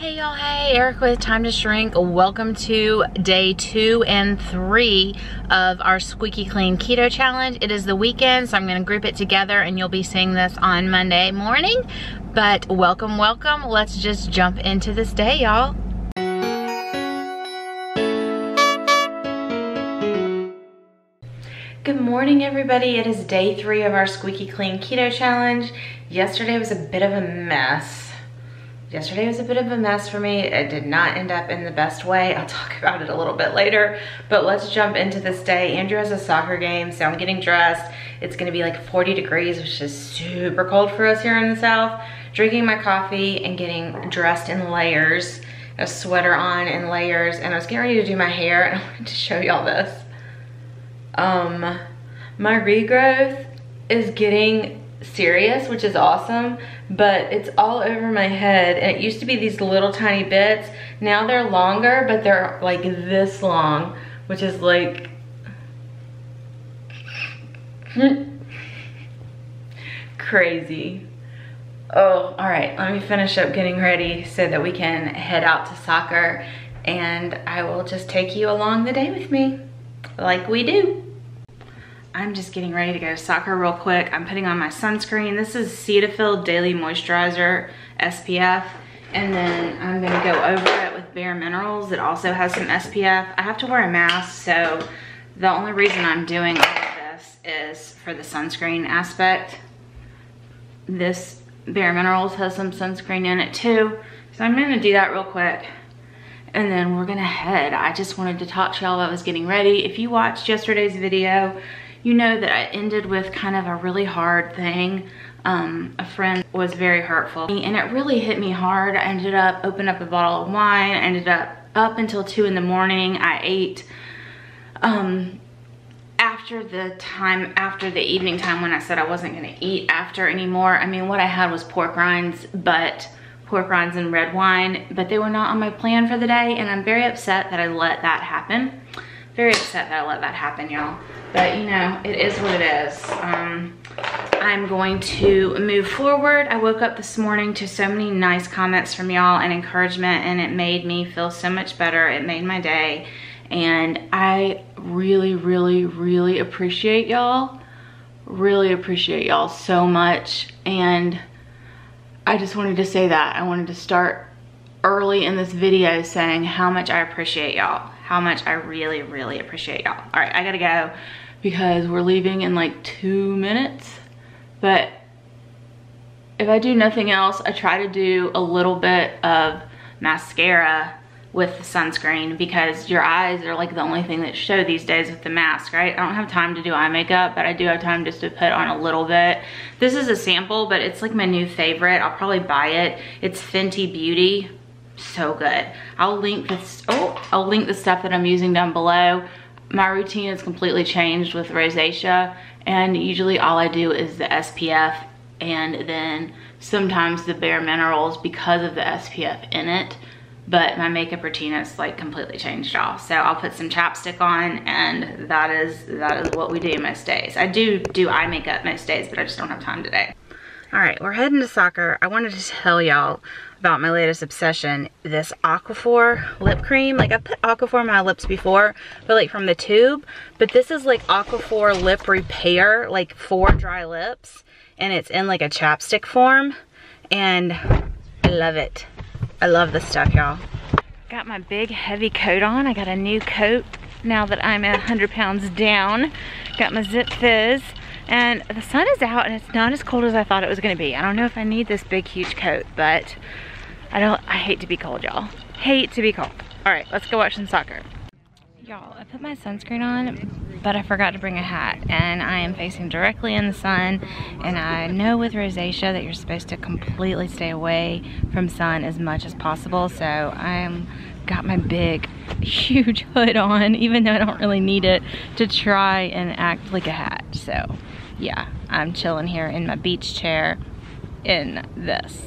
Hey y'all, hey, Eric with TimetoShrink. Welcome to day 2 and 3 of our Squeaky Clean Keto Challenge. It is the weekend, so I'm gonna group it together and you'll be seeing this on Monday morning. But welcome, welcome. Let's just jump into this day, y'all. Good morning, everybody. It is day 3 of our Squeaky Clean Keto Challenge. Yesterday was a bit of a mess. Yesterday was a bit of a mess for me. It did not end up in the best way. I'll talk about it a little bit later, but let's jump into this day. Andrew has a soccer game, so I'm getting dressed. It's gonna be like 40 degrees, which is super cold for us here in the South. Drinking my coffee and getting dressed in layers, a sweater on in layers, and I was getting ready to do my hair, and I wanted to show y'all this. My regrowth is getting serious, which is awesome, but it's all over my head, and it used to be these little tiny bits. Now they're longer, but they're like this long, which is like crazy. Oh, all right, let me finish up getting ready so that we can head out to soccer, and I will just take you along the day with me like we do. I'm just getting ready to go to soccer real quick. I'm putting on my sunscreen. This is Cetaphil Daily Moisturizer SPF. And then I'm gonna go over it with Bare Minerals. It also has some SPF. I have to wear a mask, so the only reason I'm doing all of this is for the sunscreen aspect. This Bare Minerals has some sunscreen in it too. So I'm gonna do that real quick. And then we're gonna head. I just wanted to talk to y'all while I was getting ready. If you watched yesterday's video, you know that I ended with kind of a really hard thing. A friend was very hurtful, and it really hit me hard. I ended up opening up a bottle of wine. I ended up until 2 in the morning. I ate after the evening time when I said I wasn't gonna eat after anymore. I mean, what I had was pork rinds and red wine, but they were not on my plan for the day, and I'm very upset that I let that happen. Very upset that I let that happen, y'all. But you know, it is what it is. I'm going to move forward. I woke up this morning to so many nice comments from y'all and encouragement, and it made me feel so much better. It made my day, and I really, really, really appreciate y'all. Really appreciate y'all so much, and I just wanted to say that. I wanted to start early in this video saying how much I appreciate y'all. How much I really, really appreciate y'all. All right, I gotta go because we're leaving in like 2 minutes. But if I do nothing else, I try to do a little bit of mascara with the sunscreen, because your eyes are like the only thing that show these days with the mask, right? I don't have time to do eye makeup, but I do have time just to put on a little bit. This is a sample, but it's like my new favorite. I'll probably buy it. It's Fenty Beauty. So good. I'll link this. I'll link the stuff that I'm using down below. My routine has completely changed with rosacea, and usually all I do is the SPF and then sometimes the Bare Minerals because of the SPF in it. But my makeup routine has like completely changed, y'all. So I'll put some chapstick on, and that is what we do most days. I do eye makeup most days, but I just don't have time today. All right, we're heading to soccer. I wanted to tell y'all about my latest obsession, this Aquaphor lip cream. Like, I've put Aquaphor on my lips before, but like from the tube. But this is like Aquaphor Lip Repair, like for dry lips. And it's in like a chapstick form. And I love it. I love this stuff, y'all. Got my big heavy coat on. I got a new coat now that I'm 100 pounds down. Got my Zip Fizz. And the sun is out, and it's not as cold as I thought it was gonna be. I don't know if I need this big, huge coat, but I hate to be cold, y'all. Hate to be cold. All right, let's go watch some soccer. Y'all, I put my sunscreen on, but I forgot to bring a hat, and I am facing directly in the sun, and I know with rosacea that you're supposed to completely stay away from sun as much as possible, so got my big, huge hood on, even though I don't really need it, to try and act like a hat. So yeah, I'm chilling here in my beach chair in this.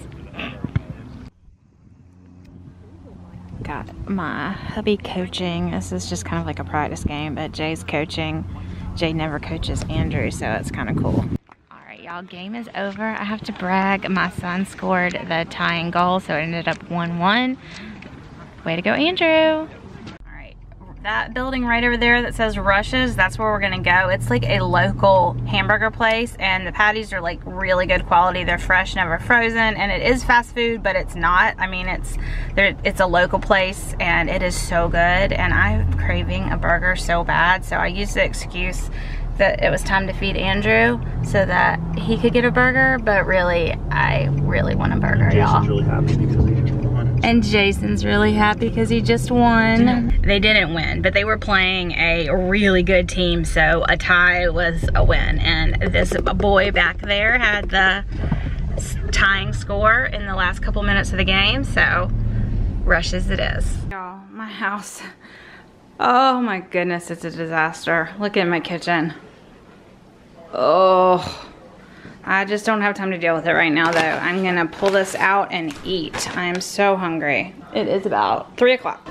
Got my hubby coaching. This is just kind of like a practice game, but Jay's coaching. Jay never coaches Andrew, so it's kind of cool. All right, y'all, Y'all, game is over. I have to brag. My son scored the tying goal, so it ended up 1-1. Way to go, Andrew. All right, that building right over there that says Rush's, that's where we're gonna go. It's like a local hamburger place, and the patties are like really good quality. They're fresh, never frozen, and it is fast food, but it's not. I mean, it's a local place, and it is so good, and I'm craving a burger so bad, so I used the excuse that it was time to feed Andrew so that he could get a burger, but really, I really want a burger, y'all. Jason's really happy because he just won. And Jason's really happy because he just won. They didn't win, but they were playing a really good team, so a tie was a win. And this boy back there had the tying score in the last couple minutes of the game, so Rush's it is. Y'all, my house, oh my goodness, it's a disaster. Look at my kitchen. Oh, I just don't have time to deal with it right now though. I'm gonna pull this out and eat. I am so hungry. It is about 3 o'clock.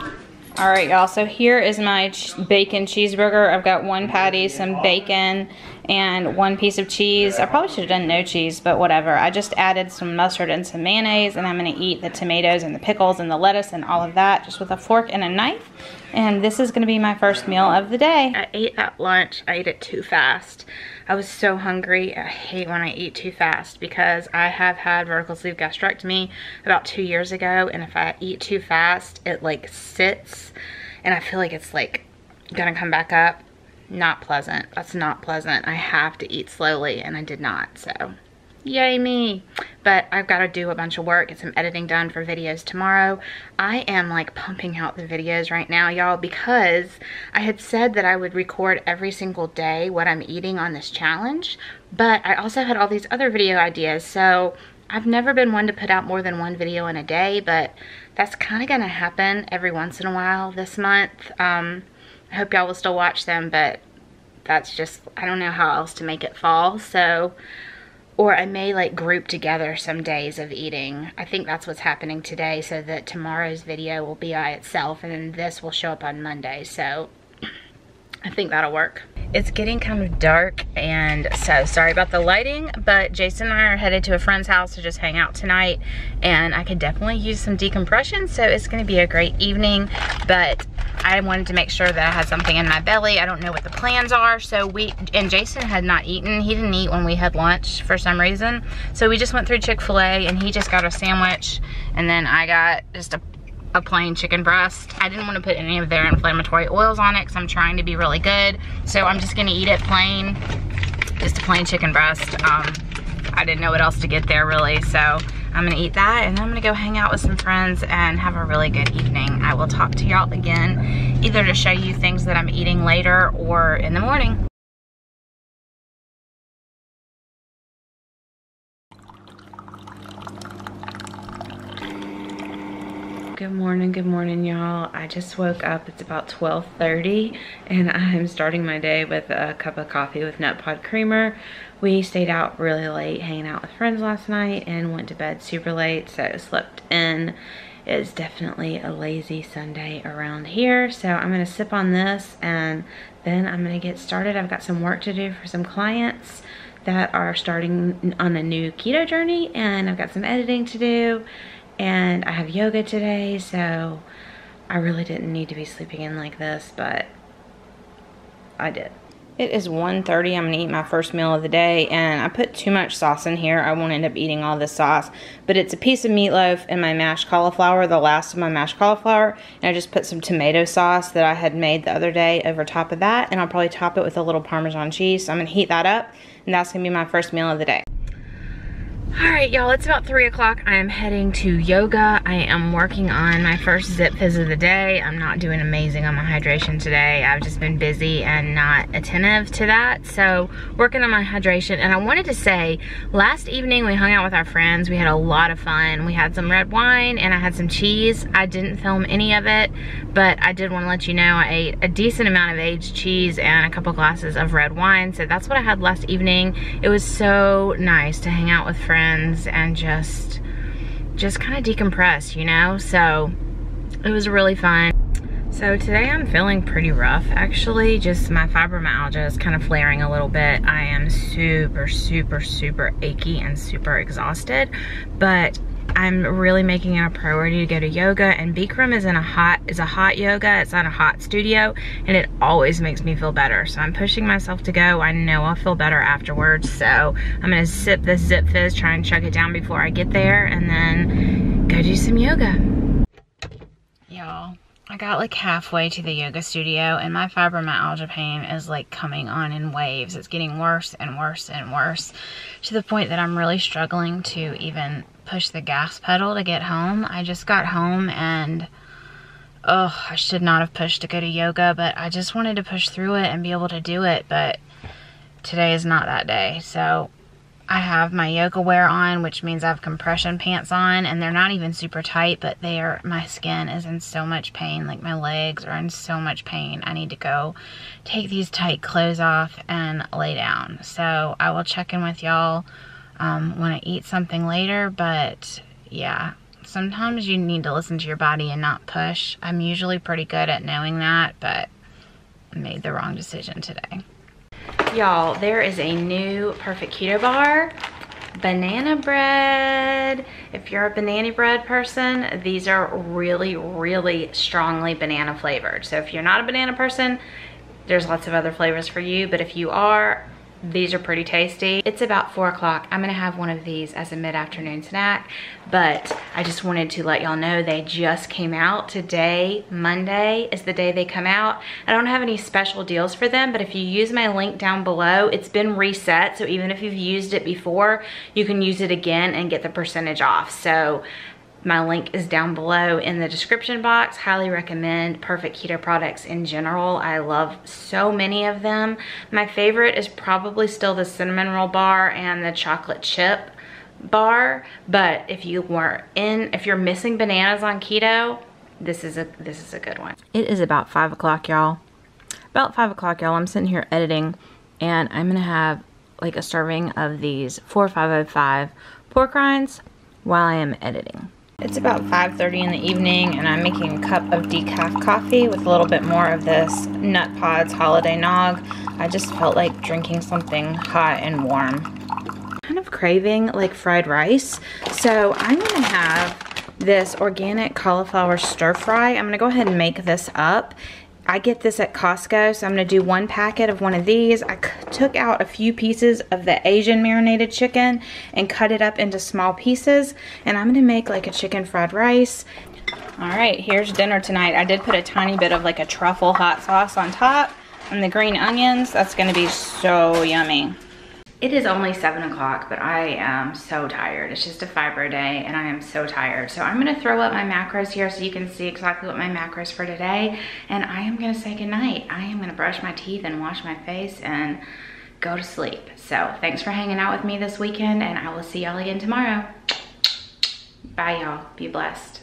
All right, y'all, so here is my bacon cheeseburger. I've got 1 patty, some bacon, and 1 piece of cheese. I probably should have done no cheese, but whatever. I just added some mustard and some mayonnaise, and I'm gonna eat the tomatoes and the pickles and the lettuce and all of that just with a fork and a knife. And this is gonna be my first meal of the day. I ate at lunch, I ate it too fast. I was so hungry. I hate when I eat too fast because I have had vertical sleeve gastrectomy about 2 years ago, and if I eat too fast, it like sits, and I feel like it's like gonna come back up. Not pleasant. That's not pleasant. I have to eat slowly, and I did not, so yay me. But I've got to do a bunch of work, get some editing done for videos tomorrow. I am like pumping out the videos right now, y'all, because I had said that I would record every single day what I'm eating on this challenge, but I also had all these other video ideas, so I've never been one to put out more than 1 video in a day, but that's kind of gonna happen every once in a while this month. I hope y'all will still watch them, but that's just, I don't know how else to make it fall, so, or I may like group together some days of eating. I think that's what's happening today, so that tomorrow's video will be by itself, and then this will show up on Monday, so I think that'll work. It's getting kind of dark, and so sorry about the lighting, but Jason and I are headed to a friend's house to just hang out tonight, and I could definitely use some decompression, so it's gonna be a great evening, but I wanted to make sure that I had something in my belly. I don't know what the plans are, so and Jason had not eaten. He didn't eat when we had lunch for some reason, so we just went through Chick-fil-A, and he just got a sandwich, and then I got just a plain chicken breast. I didn't want to put any of their inflammatory oils on it because I'm trying to be really good, so I'm just gonna eat it plain, just a plain chicken breast. I didn't know what else to get there really, so I'm gonna eat that, and then I'm gonna go hang out with some friends and have a really good evening. I will talk to y'all again, either to show you things that I'm eating later or in the morning. Good morning, y'all. I just woke up. It's about 12:30, and I'm starting my day with a cup of coffee with nut pod creamer. We stayed out really late hanging out with friends last night and went to bed super late, so slept in. It's definitely a lazy Sunday around here, so I'm gonna sip on this and then I'm gonna get started. I've got some work to do for some clients that are starting on a new keto journey, and I've got some editing to do. And I have yoga today, so I really didn't need to be sleeping in like this, but I did. It is 1:30. I'm gonna eat my first meal of the day, and I put too much sauce in here. I won't end up eating all this sauce, but it's a piece of meatloaf and my mashed cauliflower, the last of my mashed cauliflower, and I just put some tomato sauce that I had made the other day over top of that, and I'll probably top it with a little Parmesan cheese. So I'm gonna heat that up, and that's gonna be my first meal of the day. All right, y'all, it's about 3 o'clock. I am heading to yoga. I am working on my first zip fizz of the day. I'm not doing amazing on my hydration today. I've just been busy and not attentive to that. So working on my hydration. And I wanted to say, last evening we hung out with our friends. We had a lot of fun. We had some red wine and I had some cheese. I didn't film any of it, but I did want to let you know I ate a decent amount of aged cheese and a couple glasses of red wine. So that's what I had last evening. It was so nice to hang out with friends and just kind of decompress, you know? So it was really fun. So today I'm feeling pretty rough actually. Just my fibromyalgia is kind of flaring a little bit. I am super achy and super exhausted, but I'm really making it a priority to go to yoga, and Bikram is a hot yoga. It's not a hot studio, and it always makes me feel better. So I'm pushing myself to go. I know I'll feel better afterwards. So I'm gonna sip this Zip Fizz, try and chug it down before I get there, and then go do some yoga. Y'all, I got like halfway to the yoga studio and my fibromyalgia pain is like coming on in waves. It's getting worse and worse and worse to the point that I'm really struggling to even push the gas pedal to get home. I just got home and I should not have pushed to go to yoga, but I just wanted to push through it and be able to do it, but today is not that day. So I have my yoga wear on, which means I have compression pants on, and they're not even super tight, but my skin is in so much pain. Like my legs are in so much pain. I need to go take these tight clothes off and lay down. So I will check in with y'all when I eat something later, but yeah, sometimes you need to listen to your body and not push. I'm usually pretty good at knowing that, but I made the wrong decision today. Y'all, there is a new Perfect Keto bar, banana bread. If you're a banana bread person, these are really strongly banana flavored. So if you're not a banana person, there's lots of other flavors for you, but if you are, these are pretty tasty. It's about 4 o'clock. I'm gonna have one of these as a mid-afternoon snack, but I just wanted to let y'all know they just came out today. Monday is the day they come out. I don't have any special deals for them, but if you use my link down below, it's been reset. So even if you've used it before, you can use it again and get the percentage off. So my link is down below in the description box. Highly recommend Perfect Keto products in general. I love so many of them. My favorite is probably still the cinnamon roll bar and the chocolate chip bar. But if you're missing bananas on keto, this is a good one. It is about 5 o'clock, y'all. About 5 o'clock, y'all. I'm sitting here editing, and I'm gonna have like a serving of these 4505 pork rinds while I am editing. It's about 5:30 in the evening, and I'm making a cup of decaf coffee with a little bit more of this Nut Pods Holiday Nog. I just felt like drinking something hot and warm. Kind of craving like fried rice, so I'm gonna have this organic cauliflower stir fry. I'm gonna go ahead and make this up. I get this at Costco, so I'm gonna do 1 packet of one of these. I took out a few pieces of the Asian marinated chicken and cut it up into small pieces, and I'm gonna make like a chicken fried rice. All right, here's dinner tonight. I did put a tiny bit of like a truffle hot sauce on top and the green onions. That's gonna be so yummy. It is only 7 o'clock, but I am so tired. It's just a fibro day, and I am so tired. So I'm gonna throw up my macros here so you can see exactly what my macros for today, and I am gonna say goodnight. I am gonna brush my teeth and wash my face and go to sleep. So thanks for hanging out with me this weekend, and I will see y'all again tomorrow. Bye, y'all. Be blessed.